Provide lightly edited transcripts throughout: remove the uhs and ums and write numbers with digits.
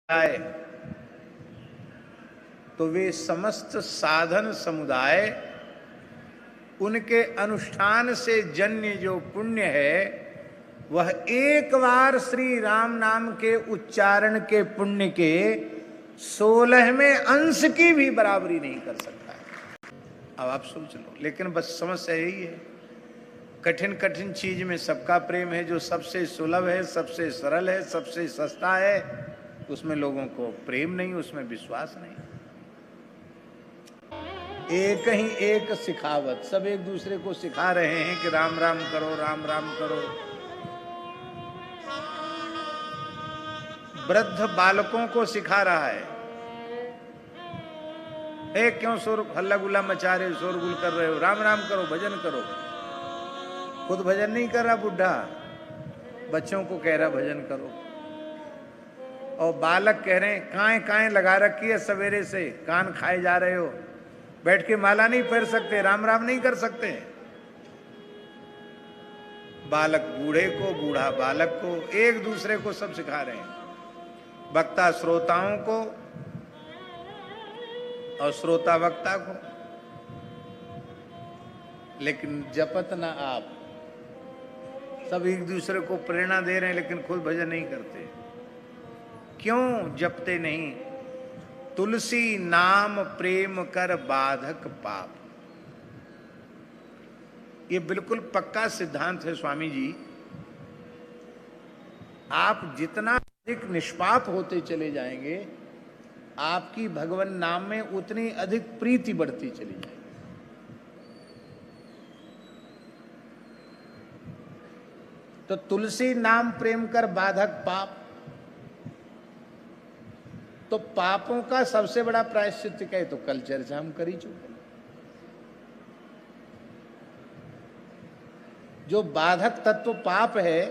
आए तो वे समस्त साधन समुदाय उनके अनुष्ठान से जन्य जो पुण्य है वह एक बार श्री राम नाम के उच्चारण के पुण्य के 16वें अंश की भी बराबरी नहीं कर सकता है। अब आप सोच लो, लेकिन बस समस्या यही है, कठिन कठिन चीज में सबका प्रेम है, जो सबसे सुलभ है, सबसे सरल है, सबसे सस्ता है, उसमें लोगों को प्रेम नहीं, उसमें विश्वास नहीं। एक ही एक सिखावत, सब एक दूसरे को सिखा रहे हैं कि राम राम करो, राम राम करो। वृद्ध बालकों को सिखा रहा है, क्यों शोर हल्ला गुल्ला मचा रहे हो, शोरगुल कर रहे हो, राम राम करो, भजन करो। खुद भजन नहीं कर रहा बुढ़ा, बच्चों को कह रहा भजन करो। और बालक कह रहे हैं काएं काएं लगा रखी है, सवेरे से कान खाए जा रहे हो, बैठ के माला नहीं फेर सकते, राम राम नहीं कर सकते। बालक बूढ़े को, बूढ़ा बालक को, एक दूसरे को सब सिखा रहे हैं, वक्ता श्रोताओं को और श्रोता वक्ता को। लेकिन जपत ना आप, सब एक दूसरे को प्रेरणा दे रहे हैं लेकिन खुद भजन नहीं करते। क्यों जपते नहीं? तुलसी नाम प्रेम कर बाधक पाप। ये बिल्कुल पक्का सिद्धांत है स्वामी जी। आप जितना अधिक निष्पाप होते चले जाएंगे, आपकी भगवान नाम में उतनी अधिक प्रीति बढ़ती चली जाएगी। तो तुलसी नाम प्रेम कर बाधक पाप, तो पापों का सबसे बड़ा प्रायश्चित क्या है? तो कल चर्चा हम कर ही चुके। जो बाधक तत्व पाप है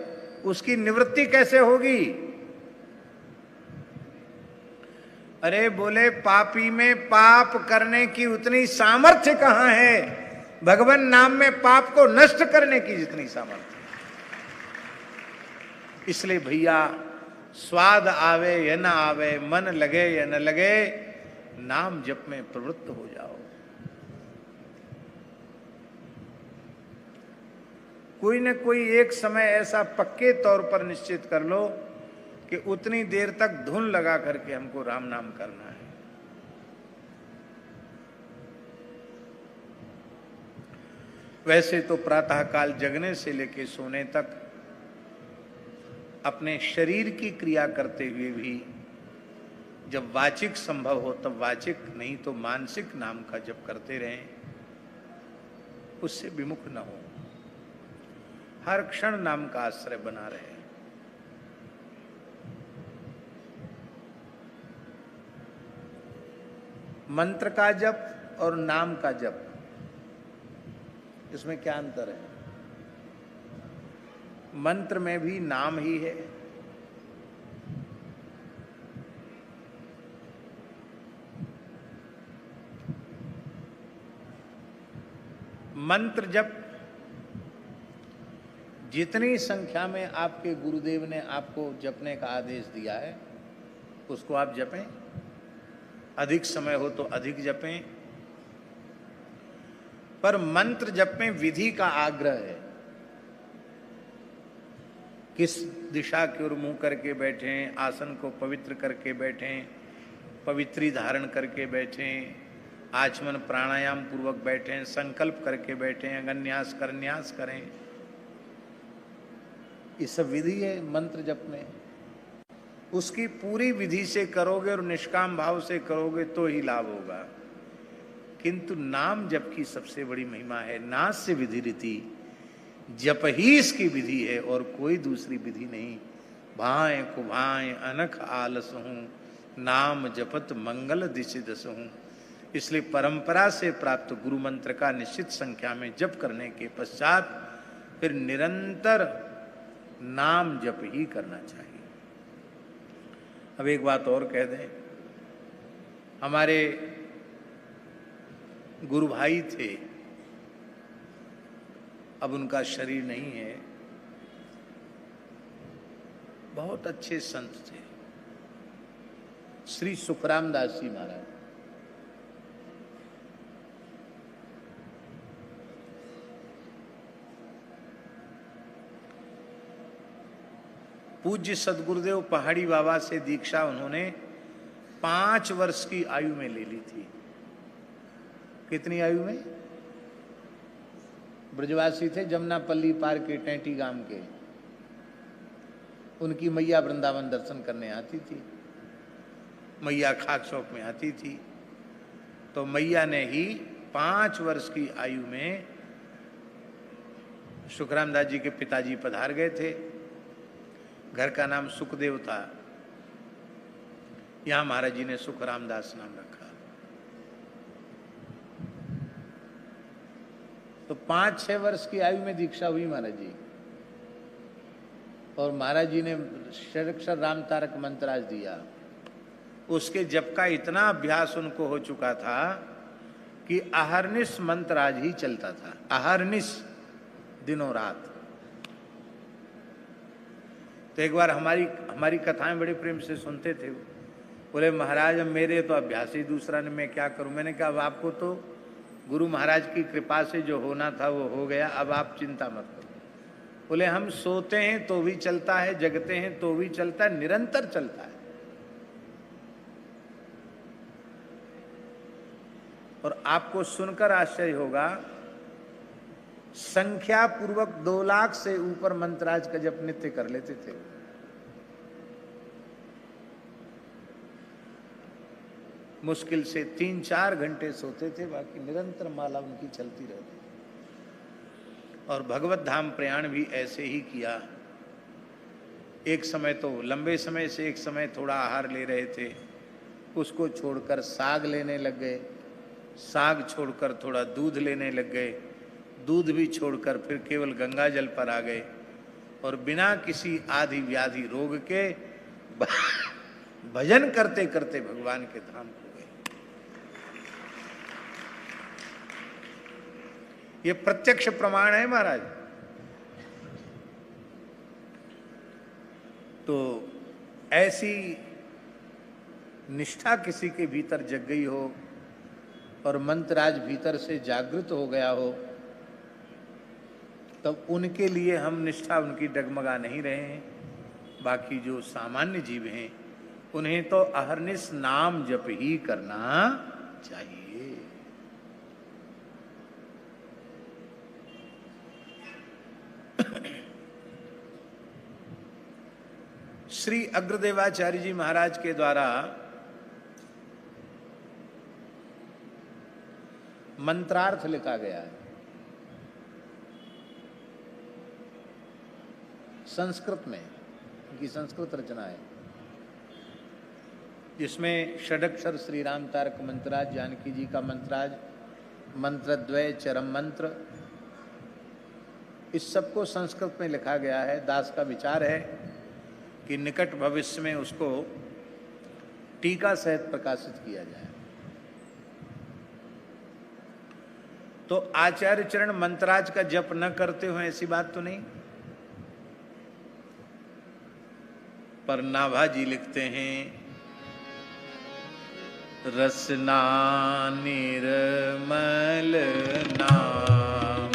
उसकी निवृत्ति कैसे होगी? अरे बोले पापी में पाप करने की उतनी सामर्थ्य कहां है, भगवान नाम में पाप को नष्ट करने की जितनी सामर्थ्य। इसलिए भैया, स्वाद आवे या न आवे, मन लगे या न लगे, नाम जप में प्रवृत्त हो जाओ। कोई न कोई एक समय ऐसा पक्के तौर पर निश्चित कर लो कि उतनी देर तक धुन लगा करके हमको राम नाम करना है। वैसे तो प्रातःकाल जगने से लेकर सोने तक अपने शरीर की क्रिया करते हुए भी जब वाचिक संभव हो तब वाचिक, नहीं तो मानसिक नाम का जप करते रहें, उससे विमुख न हो, हर क्षण नाम का आश्रय बना रहे। मंत्र का जप और नाम का जप, इसमें क्या अंतर है? मंत्र में भी नाम ही है, मंत्र जप जितनी संख्या में आपके गुरुदेव ने आपको जपने का आदेश दिया है उसको आप जपें, अधिक समय हो तो अधिक जपें। पर मंत्र जप में विधि का आग्रह है, किस दिशा की ओर मुंह करके बैठें, आसन को पवित्र करके बैठें, पवित्री धारण करके बैठें, आचमन प्राणायाम पूर्वक बैठें, संकल्प करके बैठें, अगन्यास करन्यास करें। ये सब विधि है मंत्र जप में। उसकी पूरी विधि से करोगे और निष्काम भाव से करोगे तो ही लाभ होगा। किंतु नाम जप की सबसे बड़ी महिमा है, नास्य विधि रीति, जप ही इसकी विधि है और कोई दूसरी विधि नहीं। भाएं कुभाएं अनख आलस हूं, नाम जपत मंगल दिशि दस हूं। इसलिए परंपरा से प्राप्त गुरु मंत्र का निश्चित संख्या में जप करने के पश्चात फिर निरंतर नाम जप ही करना चाहिए। अब एक बात और कह दें, हमारे गुरु भाई थे, अब उनका शरीर नहीं है, बहुत अच्छे संत थे, श्री सुखराम दास जी महाराज। पूज्य सदगुरुदेव पहाड़ी बाबा से दीक्षा उन्होंने 5 वर्ष की आयु में ले ली थी। कितनी आयु में? ब्रजवासी थे, जमुनापल्ली पार के टेंटी गांव के। उनकी मैया वृंदावन दर्शन करने आती थी, मैया खाक शौक में आती थी, तो मैया ने ही 5 वर्ष की आयु में सुखराम दास जी के पिताजी पधार गए थे। घर का नाम सुखदेव था, यहां महाराज जी ने सुखराम दास नाम रखा। तो 5-6 वर्ष की आयु में दीक्षा हुई महाराज जी, और महाराज जी ने षडक्षर राम तारक मंत्र आज दिया। उसके जप का इतना अभ्यास उनको हो चुका था कि अहर्निश मंत्र आज ही चलता था, अहर्निश, दिनों रात। तो एक बार हमारी कथाएं बड़े प्रेम से सुनते थे। बोले महाराज अब मेरे तो अभ्यास ही दूसरा ने, मैं क्या करूं। मैंने कहा अब आपको तो गुरु महाराज की कृपा से जो होना था वो हो गया, अब आप चिंता मत करो। बोले हम सोते हैं तो भी चलता है, जगते हैं तो भी चलता है, निरंतर चलता है। और आपको सुनकर आश्चर्य होगा, संख्या पूर्वक 2 लाख से ऊपर मंत्राज का जप नित्य कर लेते थे। मुश्किल से 3-4 घंटे सोते थे, बाकी निरंतर माला उनकी चलती रहती। और भगवत धाम प्रयाण भी ऐसे ही किया। एक समय तो लंबे समय से, एक समय थोड़ा आहार ले रहे थे, उसको छोड़कर साग लेने लग गए, साग छोड़कर थोड़ा दूध लेने लग गए, दूध भी छोड़कर फिर केवल गंगा जल पर आ गए, और बिना किसी आदि व्याधि रोग के भजन करते करते भगवान के धाम को गए। ये प्रत्यक्ष प्रमाण है महाराज। तो ऐसी निष्ठा किसी के भीतर जग गई हो और मंत्राज भीतर से जागृत हो गया हो, तब उनके लिए हम निष्ठा उनकी डगमगा नहीं रहे हैं। बाकी जो सामान्य जीव हैं उन्हें तो अहर्निश नाम जप ही करना चाहिए। श्री अग्रदेवाचार्य जी महाराज के द्वारा मंत्रार्थ लिखा गया है, संस्कृत में, इनकी संस्कृत रचना है, जिसमें षडक्षर श्री राम तारक मंत्राज, जानकी जी का मंत्राज, मंत्रद्वय, चरम मंत्र, इस सबको संस्कृत में लिखा गया है। दास का विचार है कि निकट भविष्य में उसको टीका सहित प्रकाशित किया जाए। तो आचार्य चरण मंत्राज का जप न करते हो ऐसी बात तो नहीं, पर नाभा जी लिखते हैं, रसना निर्मल नाम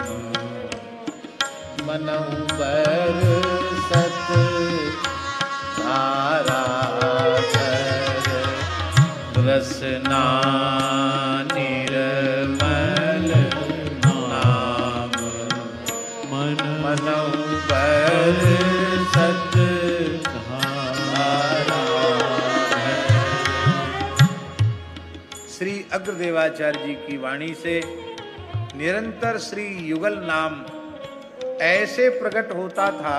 मनहु बरसत धारा धर, रसना निर्मल नाम मनहु बरसत धारा धर। श्री अग्रदेवाचार्य जी की वाणी से निरंतर श्री युगल नाम ऐसे प्रकट होता था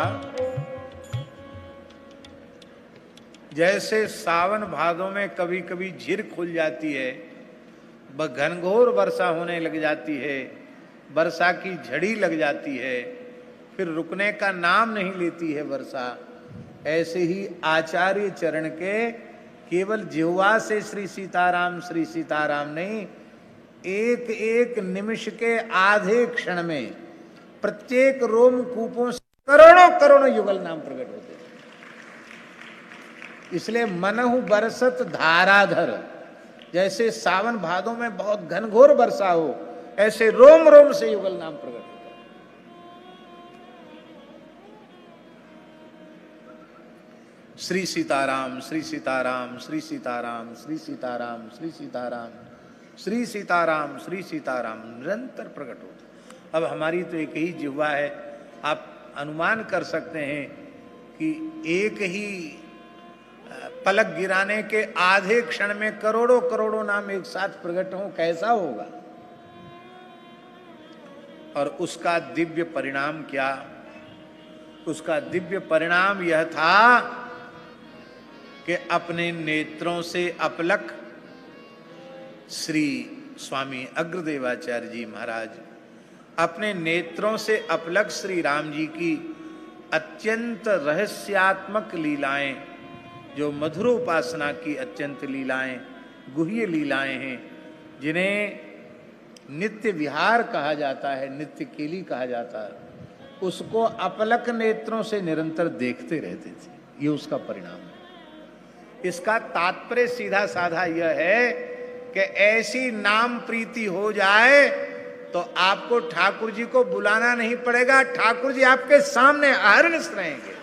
जैसे सावन भादों में कभी कभी झिर खुल जाती है, घनघोर वर्षा होने लग जाती है, वर्षा की झड़ी लग जाती है, फिर रुकने का नाम नहीं लेती है वर्षा। ऐसे ही आचार्य चरण के केवल जिह्वा से श्री सीताराम नहीं, एक एक निमिष के आधे क्षण में प्रत्येक रोम कूपों से करोड़ों करोड़ों युगल नाम प्रकट होते हैं। इसलिए मनहु बरसत धाराधर, जैसे सावन भादों में बहुत घनघोर वर्षा हो, ऐसे रोम रोम से युगल नाम प्रकट होता है। श्री सीताराम, श्री सीताराम, श्री सीताराम, श्री सीताराम, श्री सीताराम, श्री सीताराम, श्री सीताराम निरंतर प्रकट होता। अब हमारी तो एक ही जिह्वा है, आप अनुमान कर सकते हैं कि एक ही पलक गिराने के आधे क्षण में करोड़ों करोड़ों नाम एक साथ प्रकट हों, कैसा होगा। और उसका दिव्य परिणाम क्या? उसका दिव्य परिणाम यह था कि अपने नेत्रों से अपलक श्री स्वामी अग्रदेवाचार्य जी महाराज अपने नेत्रों से अपलक श्री राम जी की अत्यंत रहस्यात्मक लीलाएं, जो मधुर उपासना की अत्यंत लीलाएं, गुह्य लीलाएं हैं, जिन्हें नित्य विहार कहा जाता है, नित्य केली कहा जाता है, उसको अपलक नेत्रों से निरंतर देखते रहते थे। ये उसका परिणाम है। इसका तात्पर्य सीधा साधा यह है कि ऐसी नाम प्रीति हो जाए तो आपको ठाकुर जी को बुलाना नहीं पड़ेगा, ठाकुर जी आपके सामने अहर्निश रहेंगे।